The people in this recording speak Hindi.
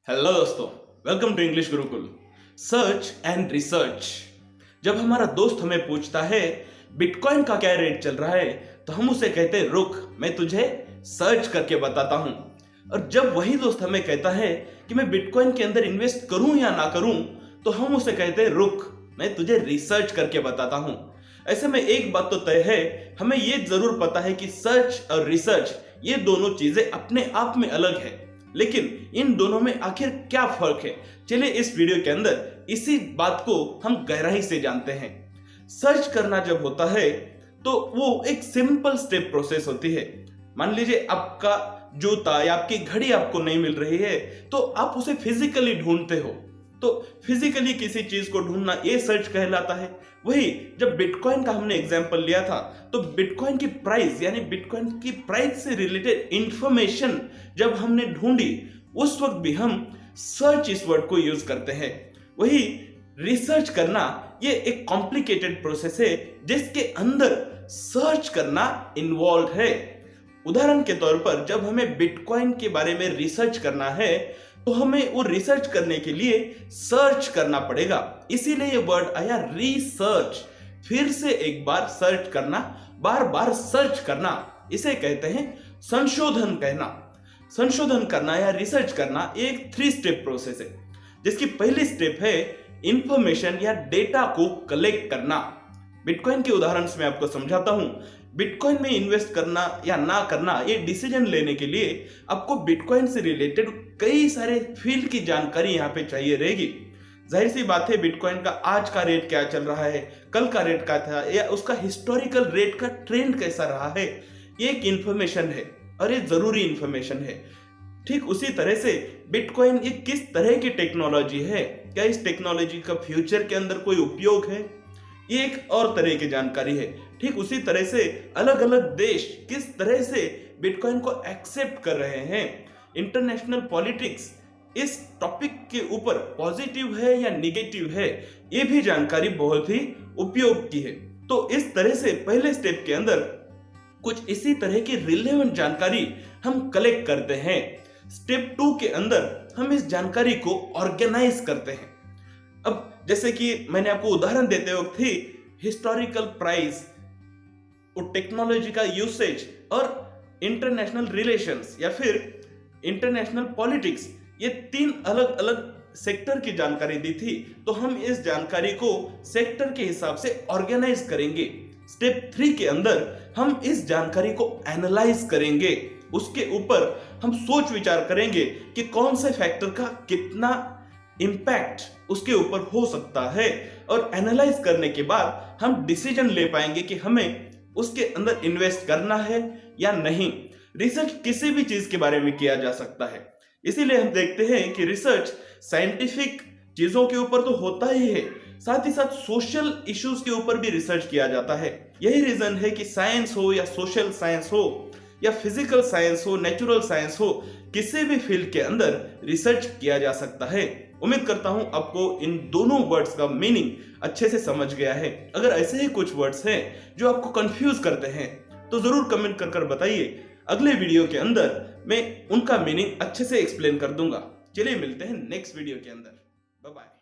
हेलो दोस्तों, welcome to English Gurukul. Search and research. जब हमारा दोस्त हमें पूछता है बिटकॉइन का क्या रेट चल रहा है, तो हम उसे कहते हैं रुक, मैं तुझे सर्च करके बताता हूं। और जब वही दोस्त हमें कहता है कि मैं बिटकॉइन के अंदर इन्वेस्ट करूं या ना करूं, तो हम उसे कहते हैं रुक, मैं तुझे रिसर्च करके बताता हूं। ऐसे में एक बात तो तय है, हमें यह जरूर पता है कि सर्च और रिसर्च ये दोनों चीजें अपने आप में अलग है, लेकिन इन दोनों में आखिर क्या फर्क है, चलिए इस वीडियो के अंदर इसी बात को हम गहराई से जानते हैं। सर्च करना जब होता है तो वो एक सिंपल स्टेप प्रोसेस होती है। मान लीजिए आपका जूता या आपकी घड़ी आपको नहीं मिल रही है, तो आप उसे फिजिकली ढूंढते हो, तो फिजिकली किसी चीज को ढूंढना ये सर्च कहलाता है। वही जब बिटकॉइन का हमने एग्जांपल लिया था, तो बिटकॉइन की प्राइस यानी बिटकॉइन की प्राइस से रिलेटेड इंफॉर्मेशन जब हमने ढूंढी, उस वक्त भी हम सर्च इस वर्ड को यूज करते हैं। वही रिसर्च करना ये एक कॉम्प्लिकेटेड प्रोसेस है जिसके अंदर सर्च करना इन्वॉल्व है। उदाहरण के तौर पर जब हमें बिटकॉइन के बारे में रिसर्च करना है, तो हमें वो रिसर्च करने के लिए सर्च करना पड़ेगा, इसीलिए ये वर्ड आया रिसर्च। फिर से एक बार सर्च करना, बार बार सर्च करना, इसे कहते हैं संशोधन कहना। संशोधन करना या रिसर्च करना एक 3 स्टेप प्रोसेस है, जिसकी पहली स्टेप है इंफॉर्मेशन या डेटा को कलेक्ट करना। बिटकॉइन के उदाहरण से मैं आपको समझाता हूं। बिटकॉइन में इन्वेस्ट करना या ना करना, ये डिसीजन लेने के लिए आपको बिटकॉइन से रिलेटेड कई सारे फील्ड की जानकारी यहाँ पे चाहिए रहेगी। जाहिर सी बात है, बिटकॉइन का आज का रेट क्या चल रहा है, कल का रेट क्या था, या उसका हिस्टोरिकल रेट का ट्रेंड कैसा रहा है, ये एक इंफॉर्मेशन है और ये जरूरी इंफॉर्मेशन है। ठीक उसी तरह से बिटकॉइन एक किस तरह की टेक्नोलॉजी है, क्या इस टेक्नोलॉजी का फ्यूचर के अंदर कोई उपयोग है, ये एक और तरह की जानकारी है। ठीक उसी तरह से अलग अलग देश किस तरह से बिटकॉइन को एक्सेप्ट कर रहे हैं, इंटरनेशनल पॉलिटिक्स इस टॉपिक के ऊपर पॉजिटिव है या निगेटिव है, ये भी जानकारी बहुत ही उपयोग की है। तो इस तरह से पहले स्टेप के अंदर कुछ इसी तरह की रिलेवेंट जानकारी हम कलेक्ट करते हैं। स्टेप 2 के अंदर हम इस जानकारी को ऑर्गेनाइज करते हैं। अब जैसे कि मैंने आपको उदाहरण देते वक्त ही हिस्टोरिकल प्राइस, टेक्नोलॉजी का यूसेज और इंटरनेशनल रिलेशंस या फिर इंटरनेशनल पॉलिटिक्स, ये 3 अलग अलग सेक्टर की जानकारी दी थी। तो हम इस जानकारी को सेक्टर के हिसाब से ऑर्गेनाइज करेंगे। स्टेप 3 के अंदर हम इस जानकारी को एनालाइज करेंगे, उसके ऊपर हम सोच विचार करेंगे कि कौन से फैक्टर का कितना इंपैक्ट उसके ऊपर हो सकता है, और एनालाइज करने के बाद हम डिसीजन ले पाएंगे कि हमें उसके अंदर इन्वेस्ट करना है या नहीं। रिसर्च किसी भी चीज के बारे में किया जा सकता है, इसीलिए हम देखते हैं कि रिसर्च साइंटिफिक चीजों के ऊपर तो होता ही है, साथ ही साथ सोशल इश्यूज के ऊपर भी रिसर्च किया जाता है। यही रीजन है कि साइंस हो या सोशल साइंस हो या फिजिकल साइंस हो, नेचुरल साइंस हो, किसी भी फील्ड के अंदर रिसर्च किया जा सकता है। उम्मीद करता हूं आपको इन दोनों वर्ड्स का मीनिंग अच्छे से समझ गया है। अगर ऐसे ही कुछ वर्ड्स हैं जो आपको कंफ्यूज करते हैं, तो जरूर कमेंट कर बताइए। अगले वीडियो के अंदर मैं उनका मीनिंग अच्छे से एक्सप्लेन कर दूंगा। चलिए मिलते हैं नेक्स्ट वीडियो के अंदर। Bye bye.